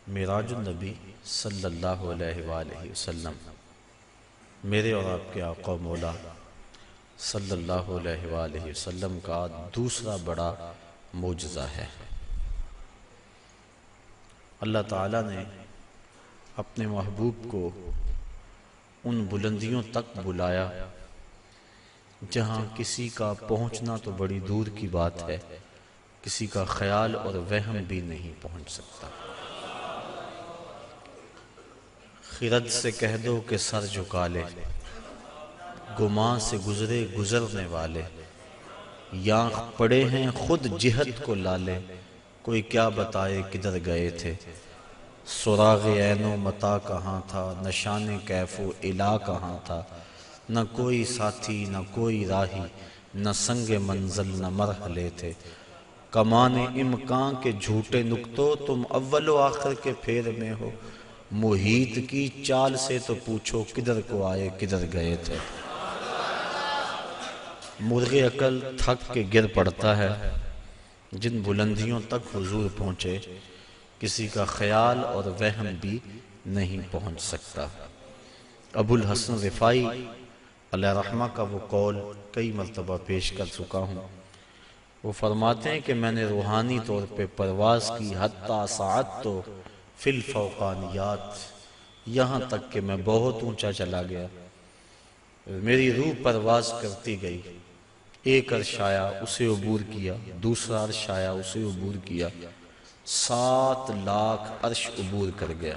معراج النبی صلی اللہ علیہ وآلہ وسلم میرے اور آپ کے آقا و مولا صلی اللہ علیہ وآلہ وسلم کا دوسرا بڑا معجزہ ہے۔ اللہ تعالیٰ نے اپنے محبوب کو ان بلندیوں تک بلایا جہاں کسی کا پہنچنا تو بڑی دور کی بات ہے، کسی کا خیال اور وہم بھی نہیں پہنچ سکتا۔ خرد سے کہہ دو کہ سر جھکا لے، گمان سے گزرے گزرنے والے، یاں پڑے ہیں خود جہت کو لالے، کوئی کیا بتائے کدھر گئے تھے، سراغ عین و متا کہاں تھا، نشان کیف و الا کہاں تھا، نہ کوئی ساتھی نہ کوئی راہی، نہ سنگ منزل نہ مرحلے تھے، کمان امکان کے جھوٹے نکتو تم اول و آخر کے پھیر میں ہو، محیط کی چال سے تو پوچھو کدھر کو آئے کدھر گئے تھے۔ مرغ عقل تھک کے گر پڑتا ہے، جن بلندیوں تک حضور پہنچے کسی کا خیال اور وہم بھی نہیں پہنچ سکتا۔ ابو الحسن رفاعی علیہ رحمہ کا وہ قول کئی مرتبہ پیش کر چکا ہوں۔ وہ فرماتے ہیں کہ میں نے روحانی طور پہ پرواز کی حتی ساعت تو فی الفوقانیات، یہاں تک کہ میں بہت اونچا چلا گیا، میری روح پرواز کرتی گئی، ایک عرش آیا اسے عبور کیا، دوسرا عرش آیا اسے عبور کیا، 7 لاکھ عرش عبور کر گیا۔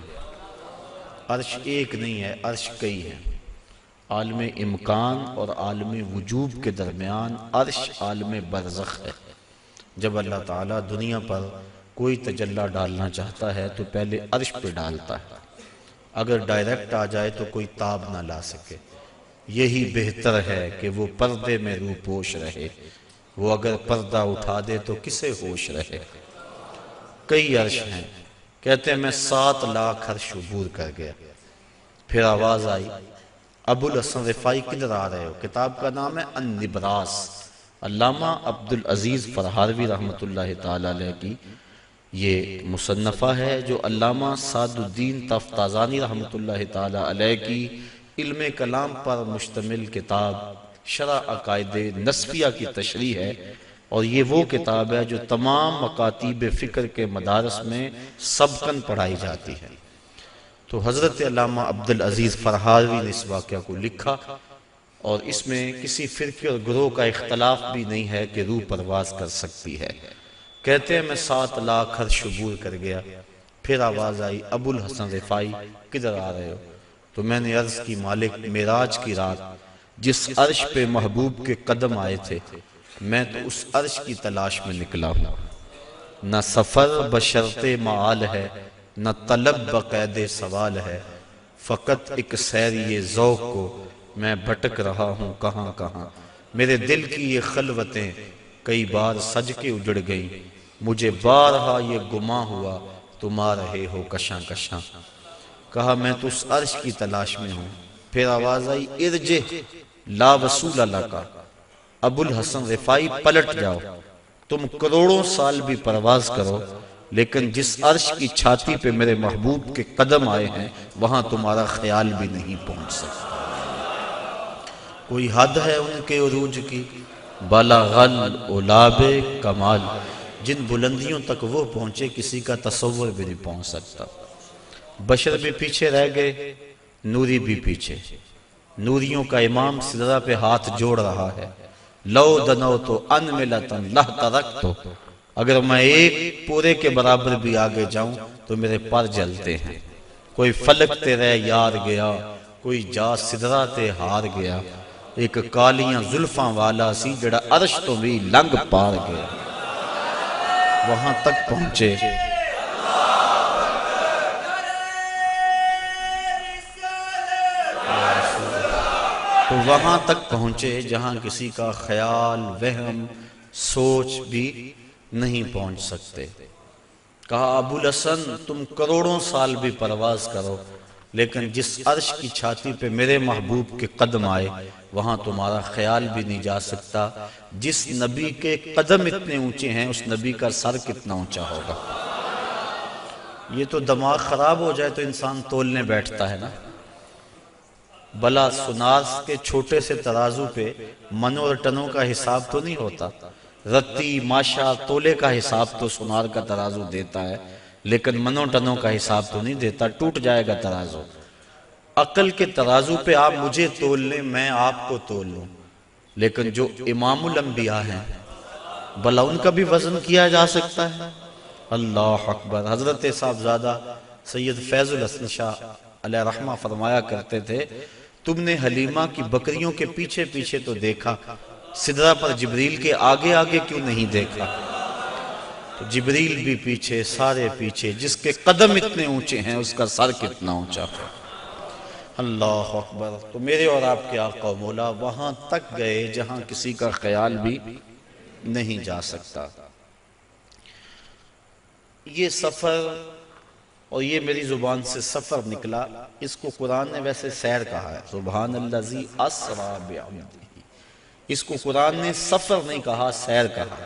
عرش ایک نہیں ہے، عرش کئی ہیں۔ عالم امکان اور عالم وجوب کے درمیان عرش عالم برزخ ہے۔ جب اللہ تعالیٰ دنیا پر کوئی تجلی ڈالنا چاہتا ہے تو پہلے عرش پہ ڈالتا ہے، اگر ڈائریکٹ آ جائے تو کوئی تاب نہ لا سکے۔ یہی بہتر ہے کہ وہ پردے میں روح پوش رہے، وہ اگر پردہ اٹھا دے تو کسے ہوش رہے۔ کئی عرش ہیں، کہتے ہیں میں 7 لاکھ عرش عبور کر گیا۔ پھر آواز آئی ابو الحسن رفاعی کدھر آ رہے ہو؟ کتاب کا نام ہے النبراس، علامہ عبدالعزیز فرہاروی رحمۃ اللہ تعالی علیہ کی یہ مصنفہ ہے، جو علامہ سعد الدین تفتازانی رحمۃ اللہ تعالی علیہ کی علم کلام پر مشتمل کتاب شرح عقائد نسبیہ کی تشریح ہے، اور یہ وہ کتاب ہے جو تمام مکاتیب فکر کے مدارس میں سبقاً پڑھائی جاتی ہے۔ تو حضرت علامہ عبدالعزیز فرہاروی نے اس واقعہ کو لکھا، اور اس میں کسی فرقے اور گروہ کا اختلاف بھی نہیں ہے کہ روح پرواز کر سکتی ہے۔ کہتے ہیں میں 7 لاکھ عرش عبور کر گیا۔ پھر آواز آئی ابو الحسن رفاعی کدھر آ رہے ہو؟ تو میں نے عرض کی مالک معراج کی رات جس عرش پہ محبوب کے قدم آئے تھے، میں تو اس عرش کی تلاش میں نکلا ہوں، نہ سفر بشرط معال ہے، نہ طلب بقید سوال ہے، فقط ایک سیری ذوق کو میں بھٹک رہا ہوں کہاں کہاں، میرے دل کی یہ خلوتیں کئی بار سج کے اجڑ گئیں، مجھے بارہا یہ گماں ہوا تم آ رہے ہو کشاں کشاں۔ کہا میں تو اس عرش کی تلاش میں ہوں۔ پھر آواز آئی ارجع لا وصول اللہ کا، ابو الحسن رفاعی پلٹ جاؤ، تم کروڑوں سال بھی پرواز کرو، لیکن جس عرش کی چھاتی پہ میرے محبوب کے قدم آئے ہیں وہاں تمہارا خیال بھی نہیں پہنچ سکتا۔ کوئی حد ہے ان کے عروج کی، بلغ العلاب کمال، جن بلندیوں تک وہ پہنچے کسی کا تصور بھی نہیں پہنچ سکتا۔ بشر بھی پیچھے رہ گئے، نوری بھی پیچھے۔ نوریوں کا امام سدرہ پہ ہاتھ جوڑ رہا ہے، لو دنو تو ان ملتن لہ ترک تو، اگر میں ایک پورے کے برابر بھی آگے جاؤں تو میرے پر جلتے ہیں۔ کوئی فلک تیرے یار گیا، کوئی جا سدرہ تے ہار گیا، ایک کالیاں زلفاں والا سی جڑا عرش تو بھی لنگ پار گیا۔ وہاں تک پہنچے تو وہاں تک پہنچے جہاں کسی کا خیال وہم سوچ بھی نہیں پہنچ سکتے۔ کہا ابو الحسن تم کروڑوں سال بھی پرواز کرو، لیکن جس عرش کی چھاتی پہ میرے محبوب کے قدم آئے وہاں تمہارا خیال بھی نہیں جا سکتا۔ جس نبی کے قدم اتنے اونچے ہیں اس نبی کا سر کتنا اونچا ہوگا۔ یہ تو دماغ خراب ہو جائے تو انسان تولنے بیٹھتا ہے نا، بلا سنار کے چھوٹے سے ترازو پہ منوں اور ٹنوں کا حساب تو نہیں ہوتا، رتی ماشا تولے کا حساب تو سنار کا ترازو دیتا ہے، لیکن منوں ٹنوں کا حساب تو نہیں دیتا، ٹوٹ جائے گا ترازو۔ عقل کے ترازو پہ آپ مجھے تول لیں، میں آپ کو تول لوں، لیکن جو امام الانبیاء ہیں بھلا ان کا بھی وزن کیا جا سکتا ہے؟ اللہ اکبر۔ حضرت صاحبزادہ سید فیض الحسن شاہ علیہ رحمہ فرمایا کرتے تھے، تم نے حلیمہ کی بکریوں کے پیچھے پیچھے تو دیکھا، سدرہ پر جبریل کے آگے آگے کیوں نہیں دیکھا؟ تو جبریل بھی پیچھے، سارے پیچھے، جس کے قدم اتنے اونچے ہیں اس کا سر کتنا اونچا ہے۔ اللہ اکبر۔ تو میرے اور آپ کے آقا و مولا وہاں تک گئے جہاں کسی کا خیال بھی نہیں جا سکتا۔ یہ سفر، اور یہ میری زبان سے سفر نکلا، اس کو قرآن نے ویسے سیر کہا ہے، سبحان الذی اسری بعبدہ، اس کو قرآن نے سفر نہیں کہا، سیر کہا،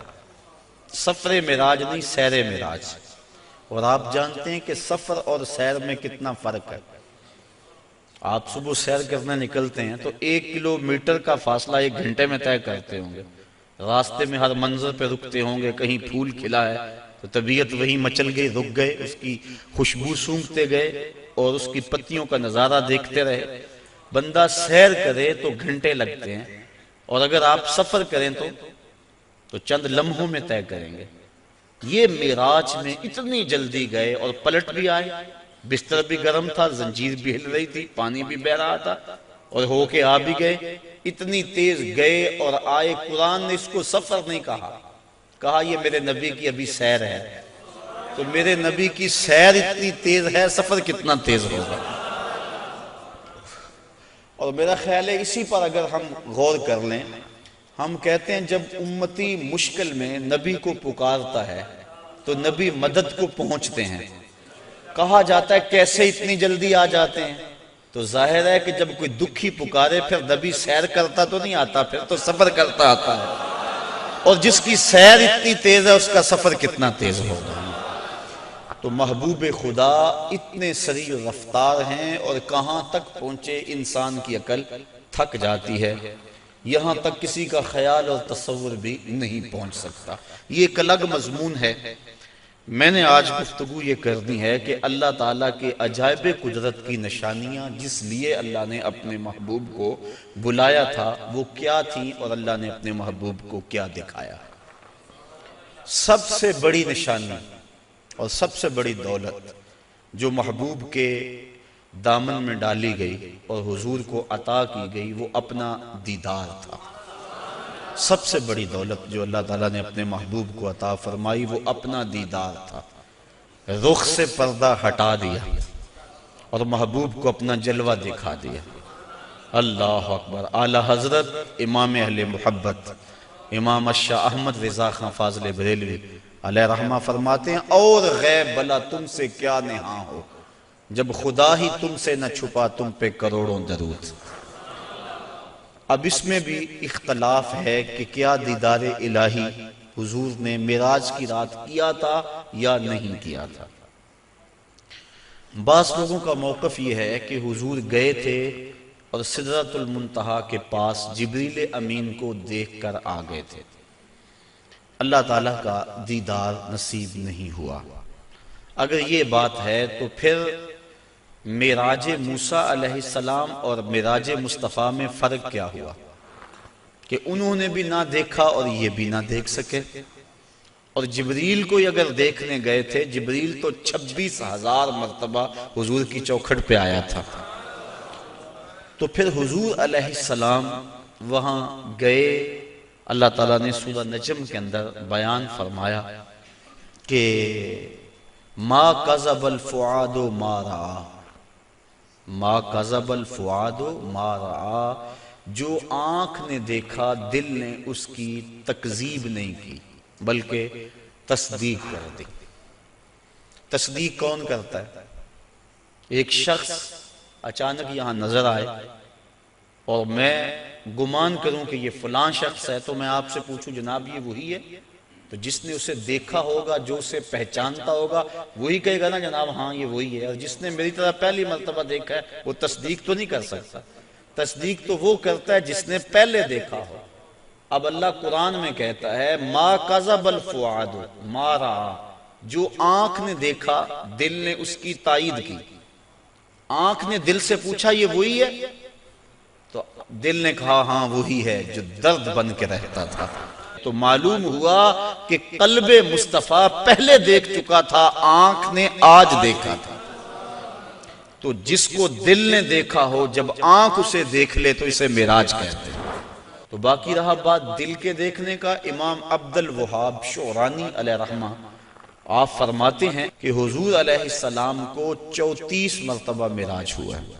سفر معراج نہیں، سیر معراج۔ اور آپ جانتے ہیں کہ سفر اور سیر میں کتنا فرق ہے۔ آپ صبح سیر کرنے نکلتے ہیں تو 1 کلومیٹر کا فاصلہ 1 گھنٹے میں طے کرتے ہوں گے، راستے میں ہر منظر پہ رکتے ہوں گے، کہیں پھول کھلا ہے تو طبیعت وہیں مچل گئی، رک گئے، اس کی خوشبو سونگھتے گئے اور اس کی پتیوں کا نظارہ دیکھتے رہے۔ بندہ سیر کرے تو گھنٹے لگتے ہیں، اور اگر آپ سفر کریں تو چند لمحوں میں طے کریں گے۔ یہ معراج میں اتنی جلدی گئے اور پلٹ بھی آئے، بستر بھی گرم تھا، زنجیر بھی ہل رہی تھی، پانی بھی بہہ رہا تھا، اور ہو کے آ بھی گئے، اتنی تیز گئے اور آئے۔ قرآن نے اس کو سفر نہیں کہا، کہا یہ میرے نبی کی ابھی سیر ہے۔ تو میرے نبی کی سیر اتنی تیز ہے، سفر کتنا تیز ہوگا۔ اور میرا خیال ہے اسی پر اگر ہم غور کر لیں، ہم کہتے ہیں جب امتی مشکل میں نبی کو پکارتا ہے تو نبی مدد کو پہنچتے ہیں۔ کہا جاتا ہے کیسے اتنی جلدی آ جاتے ہیں؟ تو ظاہر ہے کہ جب کوئی دکھی پکارے پھر نبی سیر کرتا تو نہیں آتا، پھر تو سفر کرتا آتا ہے، اور جس کی سیر اتنی تیز ہے اس کا سفر کتنا تیز ہوگا۔ تو محبوب خدا اتنے سریع رفتار ہیں، اور کہاں تک پہنچے انسان کی عقل تھک جاتی ہے، یہاں تک کسی کا خیال اور تصور بھی نہیں پہنچ سکتا۔ یہ ایک الگ مضمون ہے۔ میں نے آج گفتگو یہ کرنی ہے کہ اللہ تعالیٰ کے عجائب قدرت کی نشانیاں جس لیے اللہ نے اپنے محبوب کو بلایا تھا وہ کیا تھیں، اور اللہ نے اپنے محبوب کو کیا دکھایا۔ سب سے بڑی نشانی اور سب سے بڑی دولت جو محبوب کے دامن میں ڈالی گئی اور حضور کو عطا کی گئی وہ اپنا دیدار تھا۔ سب سے بڑی دولت جو اللہ تعالیٰ نے اپنے محبوب کو عطا فرمائی وہ اپنا دیدار تھا۔ رخ سے پردہ ہٹا دیا اور محبوب کو اپنا جلوہ دکھا دیا۔ اللہ اکبر۔ اعلی حضرت امام اہل محبت امام الشاہ احمد رضا خان فاضل بریلوی علیہ رحمہ فرماتے ہیں، اور غیب بلا تم سے کیا نہاں ہو، جب خدا ہی تم سے نہ چھپا تم پہ کروڑوں درود۔ اب اس میں بھی اختلاف ہے کہ کیا دیدار الہی حضور نے معراج کی رات کیا تھا یا نہیں کیا تھا۔ بعض لوگوں کا موقف یہ ہے کہ حضور گئے تھے اور سدرۃ المنتہا کے پاس جبریل امین کو دیکھ کر آ گئے تھے، اللہ تعالیٰ کا دیدار نصیب نہیں ہوا۔ اگر یہ بات ہے تو پھر معراج موسیٰ علیہ السلام اور معراج مصطفیٰ میں فرق کیا ہوا کہ انہوں نے بھی نہ دیکھا اور یہ بھی نہ دیکھ سکے؟ اور جبریل کو اگر دیکھنے گئے تھے، جبریل تو 26,000 مرتبہ حضور کی چوکھٹ پہ آیا تھا، تو پھر حضور علیہ السلام وہاں گئے۔ اللہ تعالیٰ نے سورہ نجم کے اندر بیان فرمایا کہ ما کذب الفؤاد ما رأى، ما کذب الفؤاد ما رأى، جو آنکھ نے دیکھا دل نے اس کی تکذیب نہیں کی بلکہ تصدیق کر دی۔ تصدیق کون کرتا ہے؟ ایک شخص اچانک یہاں نظر آئے اور میں گمان کروں کہ یہ فلاں شخص ہے، تو میں آپ سے پوچھوں جناب یہ وہی ہے؟ تو جس نے اسے دیکھا ہوگا، جو اسے پہچانتا ہوگا، وہی کہے گا نا جناب ہاں یہ وہی ہے. اور جس نے میری طرح پہلی مرتبہ دیکھا ہے وہ تصدیق تو نہیں کر سکتا. تصدیق تو وہ کرتا ہے جس نے پہلے دیکھا ہو. اب اللہ قرآن میں کہتا ہے ما کذب الفؤاد ما رأى، جو آنکھ نے دیکھا دل نے اس کی تائید کی. آنکھ نے دل سے پوچھا یہ وہی ہے، تو دل نے کہا ہاں وہی ہے جو درد بن کے رہتا تھا. تو معلوم ہوا کہ قلب مصطفیٰ پہلے دیکھ چکا تھا، آنکھ نے آج دیکھا تھا. تو جس کو دل نے دیکھا ہو جب آنکھ اسے دیکھ لے تو اسے معراج کہتے ہیں. تو باقی رہا بات دل کے دیکھنے کا. امام عبد الوہاب شعرانی علیہ رحمہ آپ فرماتے ہیں کہ حضور علیہ السلام کو 34 مرتبہ معراج ہوا ہے.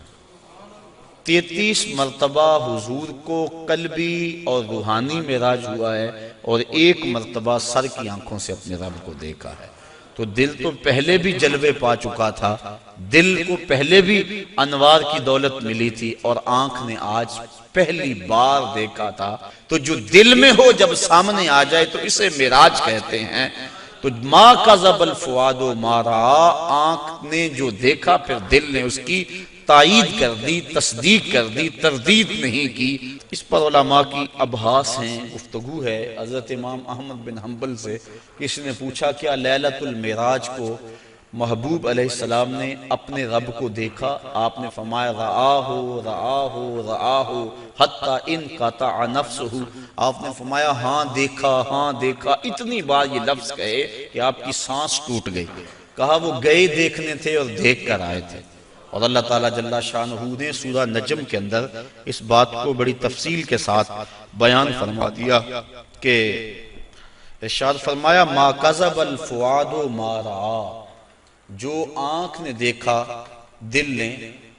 33 مرتبہ حضور کو قلبی اور روحانی معراج ہوا ہے، اور 1 مرتبہ سر کی آنکھوں سے اپنے رب کو دیکھا ہے. تو دل تو پہلے بھی جلوے پا چکا تھا، دل کو پہلے بھی انوار کی دولت ملی تھی، اور آنکھ نے آج پہلی بار دیکھا تھا. تو جو دل میں ہو جب سامنے آ جائے تو اسے معراج کہتے ہیں. تو ما کذب الفؤاد ما رأى، آنکھ نے جو دیکھا پھر دل نے اس کی تائید کر دی، تصدیق کر دی، تردید نہیں کی. اس پر علماء کی ابحاث ہیں، گفتگو ہے. حضرت امام احمد بن حنبل سے کسی نے پوچھا کیا لیلۃ المعراج کو محبوب علیہ السلام نے اپنے رب کو دیکھا؟ آپ نے فرمایا رآہ رآہ رآہ حتی انقطع نفسہ. آپ نے فرمایا ہاں دیکھا ہاں دیکھا. اتنی بار یہ لفظ کہے کہ آپ کی سانس ٹوٹ گئی. کہا وہ گئے دیکھنے تھے اور دیکھ کر آئے تھے. اور اللہ تعالیٰ جل شانہ نے سورہ نجم کے اندر اس بات کو بڑی تفصیل کے ساتھ بیان فرما دیا کہ ارشاد فرمایا ما کذب الفؤاد ما رأى، جو آنکھ نے دیکھا دل نے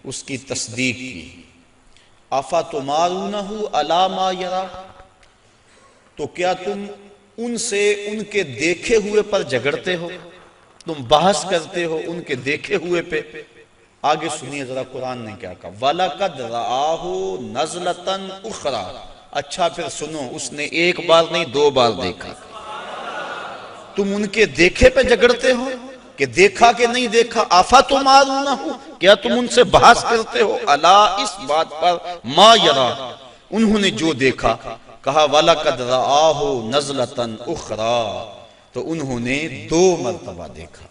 اس کی تصدیق کی. افتمارونہ علی ما یری، تو کیا تم ان سے ان کے دیکھے ہوئے پر جھگڑتے ہو، تم بحث کرتے ہو ان کے دیکھے ہوئے پہ. آگے سنیے ذرا قرآن نے کیا کہا وَلَقَدْ رَآهُ نَزْلَةً أُخْرَى. اچھا پھر سنو، اس نے 1 بار نہیں 2 بار دیکھا. تم ان کے دیکھے پہ جھگڑتے ہو کہ دیکھا کہ نہیں دیکھا. اَفَتُمَارُونَهُ، کیا تم ان سے بحث کرتے ہو الا اس بات پر ما یرا، انہوں نے جو دیکھا. کہا وَلَقَدْ رَآهُ نَزْلَةً أُخْرَى، تو انہوں نے 2 مرتبہ دیکھا.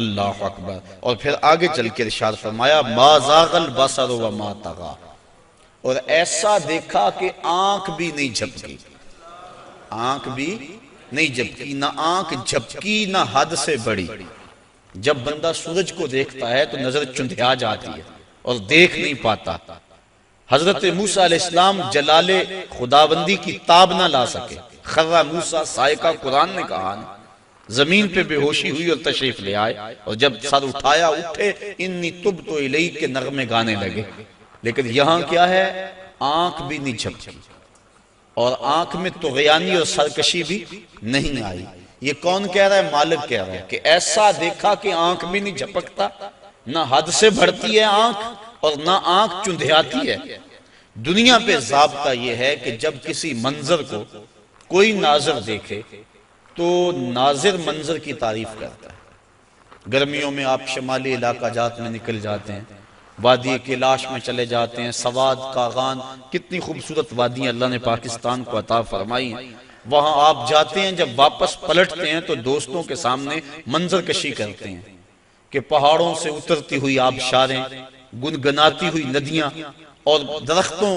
اللہ اکبر. اور پھر آگے چل کے ارشاد فرمایا ما زاغ البصر وما طغى، اور ایسا دیکھا کہ آنکھ بھی نہیں جھپکی. آنکھ بھی نہیں جھپکی، نہ آنکھ جھپکی نہ حد سے بڑی. جب بندہ سورج کو دیکھتا ہے تو نظر چندھیا جاتی ہے اور دیکھ نہیں پاتا. حضرت موسیٰ علیہ السلام جلال خداوندی کی تاب نہ لا سکے. خرّ موسیٰ صاعقہ، قرآن نے کہا نا، زمین پہ بے ہوشی ہوئی اور تشریف لے آئے، اور جب سر اٹھایا اٹھے انی تبت الیک کے نغمے گانے لگے. لیکن یہاں کیا ہے، آنکھ بھی نہیں جھپکی اور آنکھ میں طغیانی اور سرکشی بھی نہیں آئی. یہ کون کہہ رہا ہے؟ مالک کہہ رہا ہے کہ ایسا دیکھا کہ آنکھ بھی نہیں جھپکتا، نہ حد سے بڑھتی ہے آنکھ اور نہ آنکھ چندھیاتی ہے. دنیا پہ ضابطہ یہ ہے کہ جب کسی منظر کو کوئی ناظر دیکھے تو ناظر منظر کی تعریف کرتا ہے. گرمیوں میں آپ شمالی علاقہ جات میں نکل جاتے ہیں، وادی کیلاش میں چلے جاتے ہیں، سواد کاغان، کتنی خوبصورت وادیاں اللہ نے پاکستان کو عطا فرمائی ہیں. وہاں آپ جاتے ہیں، جب واپس پلٹتے ہیں تو دوستوں کے سامنے منظر کشی کرتے ہیں کہ پہاڑوں سے اترتی ہوئی آبشاریں، گنگناتی ہوئی ندیاں، اور درختوں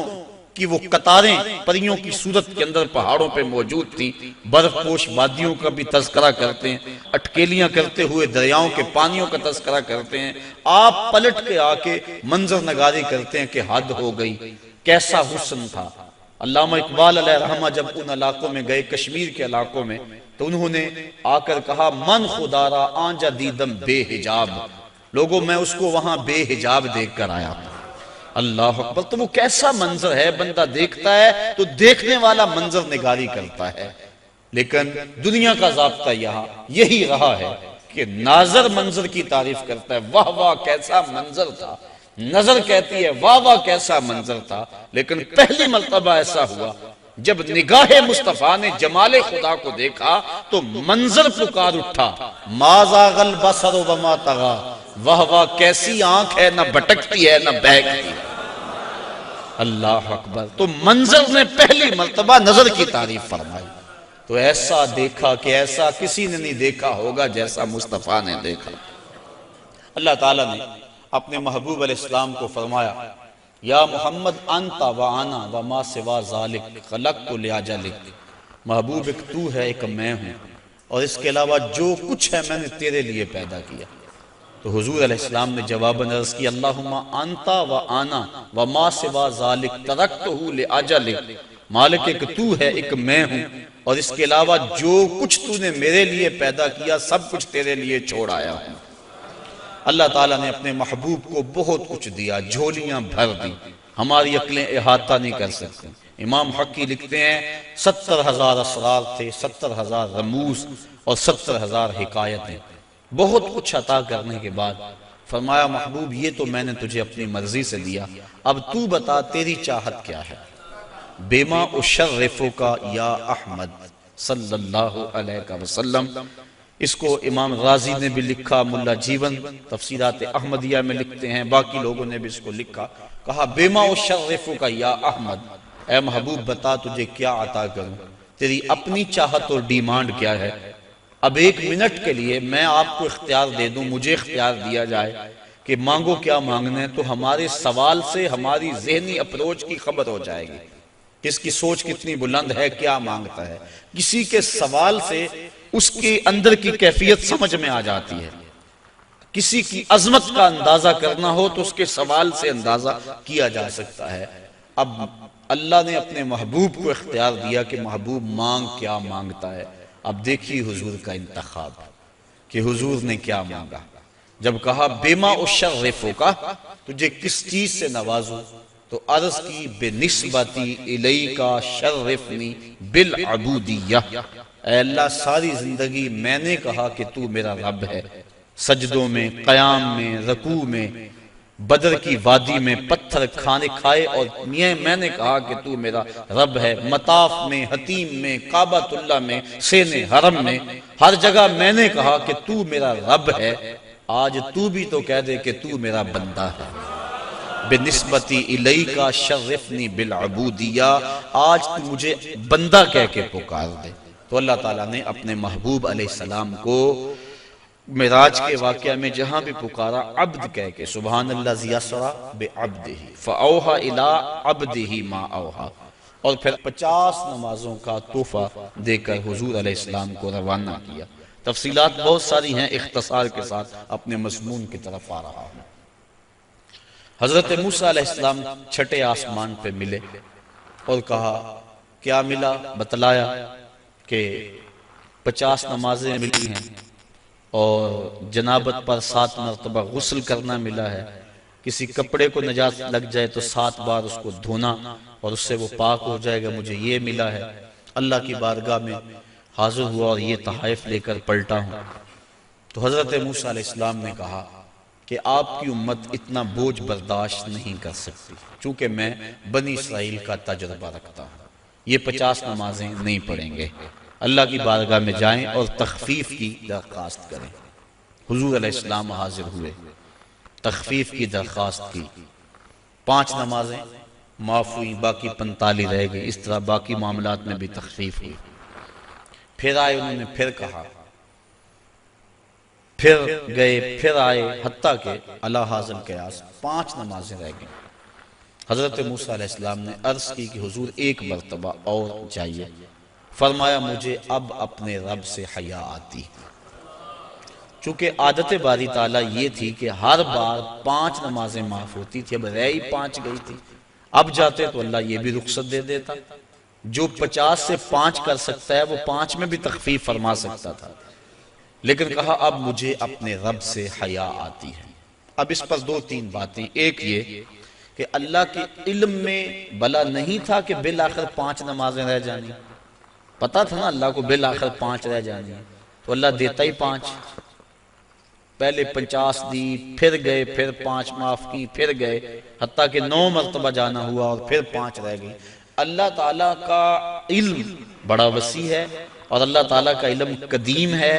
کی وہ قطاریں پریوں کی صورت کے اندر پہاڑوں پہ موجود تھیں. برف پوش وادیوں کا بھی تذکرہ کرتے ہیں، اٹکیلیاں کرتے ہوئے دریاؤں کے پانیوں کا تذکرہ کرتے ہیں. آپ پلٹ کے آ کے منظر نگاری کرتے ہیں کہ حد ہو گئی، کیسا حسن تھا. علامہ اقبال علیہ رحمہ جب ان علاقوں میں گئے، کشمیر کے علاقوں میں، تو انہوں نے آ کر کہا من خدارا آنجا دیدم بے حجاب. لوگوں میں اس کو وہاں بے حجاب دیکھ کر آیا. اللہ اکبر. تو وہ کیسا منظر ہے، بندہ دیکھتا ہے تو دیکھنے والا منظر نگاری کرتا ہے. لیکن دنیا کا ضابطہ یہاں یہی رہا ہے کہ ناظر منظر کی تعریف کرتا ہے، واہ واہ کیسا منظر تھا. نظر کہتی ہے واہ واہ کیسا منظر تھا. لیکن پہلی مرتبہ ایسا ہوا جب نگاہ مصطفیٰ نے جمال خدا کو دیکھا تو منظر پکار اٹھا، ما زاغ البصر وما طغی، واہ واہ کیسی آنکھ ہے، نہ بھٹکتی ہے نہ بہکتی ہے۔ اللہ اکبر۔ تو منظر نے پہلی مرتبہ نظر کی تعریف فرمائی، تو ایسا دیکھا کہ ایسا کسی نے نہیں دیکھا ہوگا جیسا مصطفیٰ نے دیکھا۔ اللہ تعالیٰ نے اپنے محبوب علیہ السلام کو فرمایا، یا محمد انت و انا و ما سوا ذالک خلقت لاجلک، محبوب ایک تو ہے ایک میں ہوں، اور اس کے علاوہ جو کچھ ہے میں نے تیرے لیے پیدا کیا۔ تو حضور علیہ السلام نے جواباً عرض کیا، اللہم انت و انا و ما سوا ذالک ترکتہ لاجلک، مالک ایک تو ہے ایک میں ہوں، اور اس کے علاوہ جو کچھ تو نے میرے لیے پیدا کیا سب کچھ تیرے لیے چھوڑ آیا ہوں۔ اللہ تعالیٰ نے اپنے محبوب کو بہت کچھ دیا، جھولیاں بھر دی، ہماری عقلیں احاطہ نہیں کر سکتے۔ امام حقی لکھتے ہیں 70,000 اسرار تھے، 70,000 رموز اور 70,000 حکایتیں، بہت کچھ عطا کرنے کے بعد فرمایا، محبوب یہ تو میں نے تجھے اپنی مرضی سے دیا، اب تو بتا تیری چاہت کیا ہے۔ بیما اشرفک یا احمد صلی اللہ علیہ وسلم، اس کو امام غازی نے بھی لکھا، ملا جیون تفسیرات احمدیہ میں لکھتے ہیں، باقی لوگوں نے بھی اس کو لکھا، کہا بیما اشرفک یا احمد، اے محبوب بتا تجھے کیا عطا کروں، تیری اپنی چاہت اور ڈیمانڈ کیا ہے۔ اب 1 منٹ کے لیے میں آپ کو اختیار دے دوں، مجھے اختیار دیا جائے کہ مانگو کیا مانگنا ہے، تو ہمارے سوال سے ہماری ذہنی اپروچ کی خبر ہو جائے گی، کس کی سوچ کتنی بلند ہے، کیا مانگتا ہے۔ کسی کے سوال سے اس کے اندر کی کیفیت سمجھ میں آ جاتی ہے، کسی کی عظمت کا اندازہ کرنا ہو تو اس کے سوال سے اندازہ کیا جا سکتا ہے۔ اب اللہ نے اپنے محبوب کو اختیار دیا کہ محبوب مانگ کیا مانگتا ہے۔ اب دیکھیے حضور کا انتخاب کہ حضور نے کیا مانگا۔ جب کہا بیما اشرفک، تجھے کس چیز سے نوازوں، تو عرض کی بنسبتی الیک شرفنی بالعبودیہ، اے اللہ ساری زندگی میں نے کہا کہ تو میرا رب ہے، سجدوں میں، قیام میں، رکوع میں، بدر کی وادی میں پتھر کھانے کھائے، اور میں نے کہا کہ تو میرا رب ہے، مطاف میں، حتیم میں، کعبۃ اللہ میں، سین حرم میں، ہر جگہ میں نے کہا کہ تو میرا رب ہے۔ آج تو بھی تو کہہ دے کہ تو میرا بندہ ہے، بنسبتی الیک شرفنی بالعبودیہ، آج تو مجھے بندہ کہہ کے پکار دے۔ تو اللہ تعالیٰ نے اپنے محبوب علیہ السلام کو معراج کے واقعہ میں جہاں بھی پکارا عبد کہہ کے، سبحان اللہ ذی اسری بعبدہ فاوحی الی عبدہ ما اوحی، اور پھر 50 نمازوں کا تحفہ دے کر حضور علیہ السلام کو روانہ کیا۔ تفصیلات بہت ساری ہیں، اختصار کے ساتھ اپنے مضمون کی طرف آ رہا ہوں۔ حضرت موسیٰ علیہ السلام چھٹے آسمان پہ ملے اور کہا کیا ملا، بتلایا کہ 50 نمازیں ملی ہیں، اور جنابت پر 7 مرتبہ غسل کرنا ملا ہے، کسی کپڑے کو نجاست لگ جائے تو 7 بار اس کو دھونا اور اس سے وہ پاک ہو جائے گا، مجھے یہ ملا ہے۔ اللہ کی بارگاہ میں حاضر ہوا اور یہ تحائف لے کر پلٹا ہوں۔ تو حضرت موسیٰ علیہ السلام نے کہا کہ آپ کی امت اتنا بوجھ برداشت نہیں کر سکتی، چونکہ میں بنی اسرائیل کا تجربہ رکھتا ہوں، یہ 50 نمازیں نہیں پڑھیں گے۔ اللہ کی بارگاہ میں جائیں اور تخفیف کی درخواست کریں۔ حضور علیہ السلام حاضر ہوئے، تخفیف کی درخواست کی، 5 نمازیں معاف ہوئی، باقی 45 رہ گئی، اس طرح باقی معاملات میں بھی تخفیف ہوئی۔ پھر آئے، انہوں نے پھر کہا، پھر گئے، پھر آئے، حتیٰ کہ علی حاضر قیاس 5 نمازیں رہ گئیں۔ حضرت موسیٰ علیہ السلام نے عرض کی کہ حضور 1 مرتبہ اور جائیے۔ فرمایا مجھے اب اپنے رب سے حیا آتی، چونکہ عادت باری تعالیٰ یہ تھی کہ ہر بار 5 نمازیں معاف ہوتی تھی، اب رہ ہی 5 گئی تھی، اب جاتے تو اللہ یہ بھی رخصت دے دیتا، جو 50 سے 5 کر سکتا ہے وہ 5 میں بھی تخفیف فرما سکتا تھا، لیکن کہا اب مجھے اپنے رب سے حیا آتی ہے۔ اب اس پر 2-3 باتیں، ایک یہ کہ اللہ کے علم میں بلا نہیں تھا کہ بالآخر 5 نمازیں رہ جانی، پتا تھا نا اللہ کو بالآخر 5 رہ جانی، تو اللہ دیتا ہی 5، پہلے 50 دی، پھر گئے، پھر 5 معاف کی، پھر گئے، حتیٰ کہ 9 مرتبہ جانا ہوا اور پھر 5 رہ گئی۔ اللہ تعالیٰ کا علم بڑا وسیع ہے اور اللہ تعالیٰ کا علم قدیم ہے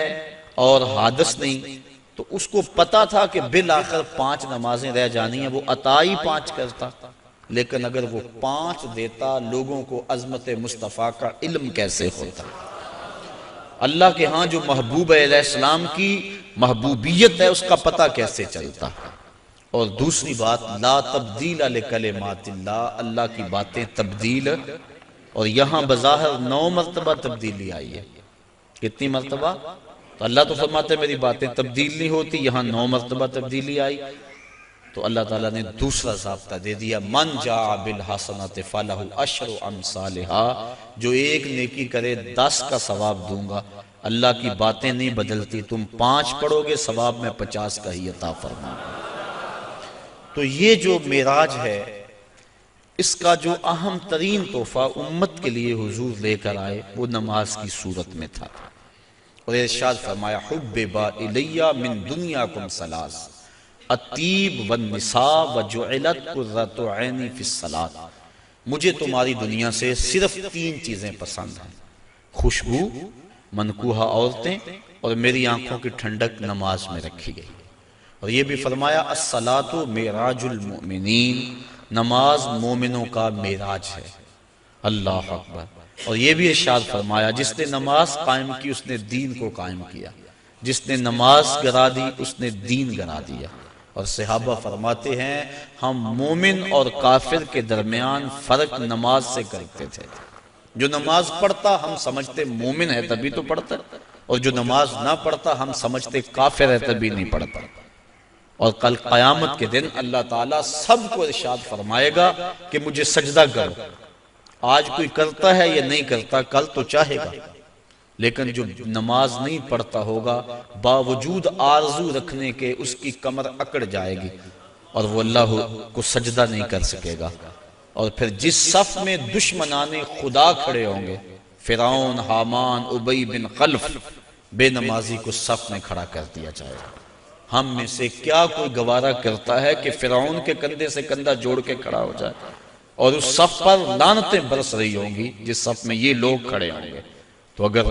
اور حادث نہیں، تو اس کو پتا تھا کہ بالآخر 5 نمازیں رہ جانی ہیں، وہ عطا ہی 5 کرتا، لیکن اگر وہ 5 دیتا لوگوں کو عظمت مصطفیٰ کا علم کیسے ہوتا؟ اللہ کے ہاں جو محبوب علیہ السلام کی محبوبیت ہے اس کا پتہ کیسے چلتا؟ اور دوسری بات، لا تبدیل لکلمات اللہ، اللہ کی باتیں تبدیل، اور یہاں بظاہر 9 مرتبہ تبدیلی آئی ہے۔ کتنی مرتبہ؟ تو اللہ تو فرماتے ہیں میری باتیں تبدیل نہیں ہوتی، یہاں 9 مرتبہ تبدیلی آئی، تو اللہ تعالیٰ نے دوسرا ضابطہ دے دیا، من جاء بالحسنۃ فلہ عشر امثالھا، جو ایک نیکی کرے 10 کا ثواب دوں گا۔ اللہ کی باتیں نہیں بدلتی، تم 5 پڑھو گے ثواب میں 50 کا ہی عطا فرماؤں گا۔ تو یہ جو معراج ہے، اس کا جو اہم ترین تحفہ امت کے لیے حضور لے کر آئے وہ نماز کی صورت میں تھا، اور ارشاد فرمایا حبب الی من دنیاکم ثلاث الطیب والنساء وجعلت قرۃ عینی فی الصلاۃ، مجھے تمہاری دنیا سے صرف 3 چیزیں پسند ہیں، خوشبو، منکوحہ عورتیں، اور میری آنکھوں کی ٹھنڈک نماز میں رکھی گئی۔ اور یہ بھی فرمایا الصلاۃ معراج المؤمنین، نماز مومنوں کا معراج ہے۔ اللہ اکبر۔ اور یہ بھی ارشاد فرمایا جس نے نماز قائم کی اس نے دین کو قائم کیا، جس نے نماز گرا دی اس نے دین گرا دیا۔ اور صحابہ فرماتے ہیں ہم مومن اور کافر کے درمیان فرق نماز سے کرتے تھے، جو نماز پڑھتا ہم سمجھتے مومن ہے تبھی تو پڑھتا، اور جو نماز نہ پڑھتا ہم سمجھتے کافر ہے تبھی نہیں پڑھتا۔ اور کل قیامت کے دن اللہ تعالیٰ سب کو ارشاد فرمائے گا کہ مجھے سجدہ کرو۔ آج کوئی کرتا ہے یا نہیں کرتا، کل تو چاہے گا، لیکن جو نماز نہیں پڑھتا ہوگا باوجود آرزو رکھنے کے اس کی کمر اکڑ جائے گی اور وہ اللہ کو سجدہ نہیں کر سکے گا۔ اور پھر جس صف میں دشمنان خدا کھڑے ہوں گے، فرعون، حامان، ابی بن خلف، بے نمازی کو صف میں کھڑا کر دیا جائے گا۔ ہم میں سے کیا کوئی گوارا کرتا ہے کہ فرعون کے کندھے سے کندھا جوڑ کے کھڑا ہو جائے، اور اس صف پر لعنتیں برس رہی ہوں گی جس صف میں یہ لوگ کھڑے ہوں گے؟ تو اگر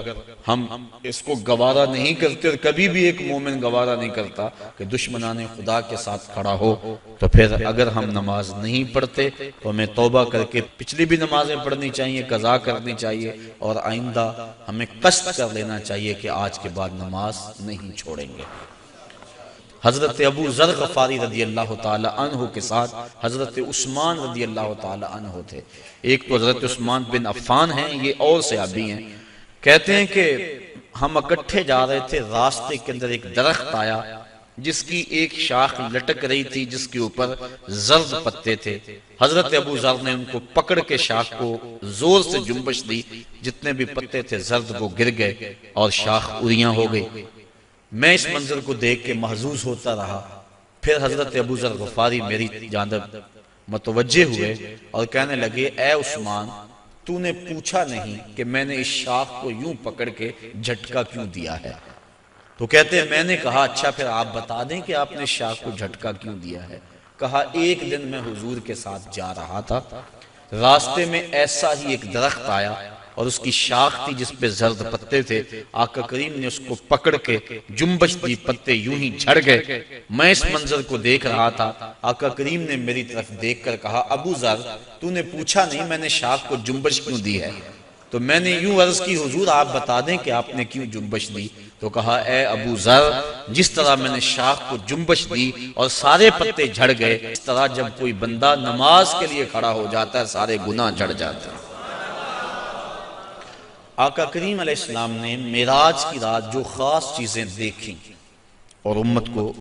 ہم اس کو گوارا نہیں کرتے، اور کبھی بھی ایک مومن گوارا نہیں کرتا کہ دشمنان خدا کے ساتھ کھڑا ہو، تو پھر اگر ہم نماز نہیں پڑھتے تو ہمیں توبہ کر کے پچھلی بھی نمازیں پڑھنی چاہیے، قضا کرنی چاہیے، اور آئندہ ہمیں قصد کر لینا چاہیے کہ آج کے بعد نماز نہیں چھوڑیں گے۔ حضرت ابو ذر غفاری رضی اللہ تعالی عنہ کے ساتھ حضرت عثمان رضی اللہ تعالی عنہ تھے۔ ایک تو حضرت عثمان بن عفان ہیں، یہ اور صحابی ہیں۔ کہتے ہیں کہ ہم اکٹھے جا رہے تھے، راستے کے اندر ایک درخت آیا جس کی ایک شاخ لٹک رہی تھی جس کے اوپر زرد پتے تھے۔ حضرت ابو ذر نے ان کو پکڑ کے شاخ کو زور سے جنبش دی، جتنے بھی پتے تھے زرد وہ گر گئے اور شاخ اریاں ہو گئی۔ میں اس منظر کو دیکھ کے محظوظ ہوتا رہا۔ پھر حضرت ابو ذر غفاری میری جانب متوجہ ہوئے اور کہنے لگے اے عثمان، تو نے پوچھا نہیں کہ میں نے اس شاخ کو یوں پکڑ کے جھٹکا کیوں دیا ہے؟ تو کہتے ہیں میں نے کہا اچھا پھر آپ بتا دیں کہ آپ نے شاخ کو جھٹکا کیوں دیا ہے؟ کہا ایک دن میں حضور کے ساتھ جا رہا تھا، راستے میں ایسا ہی ایک درخت آیا اور اس کی شاخ تھی جس پہ زرد پتے تھے، آقا کریم نے اس کو پکڑ کے جنبش دی، پتے یوں ہی جھڑ گئے۔ میں اس منظر کو دیکھ رہا تھا، آقا کریم نے میری طرف دیکھ کر کہا ابو ذر تو نے پوچھا نہیں میں نے شاخ کو جنبش کیوں دی ہے؟ تو میں نے یوں عرض کی حضور آپ بتا دیں کہ آپ نے کیوں جنبش دی؟ تو کہا اے ابو ذر جس طرح میں نے شاخ کو جنبش دی اور سارے پتے جھڑ گئے، اس طرح جب کوئی بندہ نماز کے لیے کھڑا ہو جاتا ہے سارے گناہ جھڑ جاتے ہیں۔ آقا کریم علیہ السلام نے معراج کی رات جو خاص چیزیں دیکھیں اور امت کو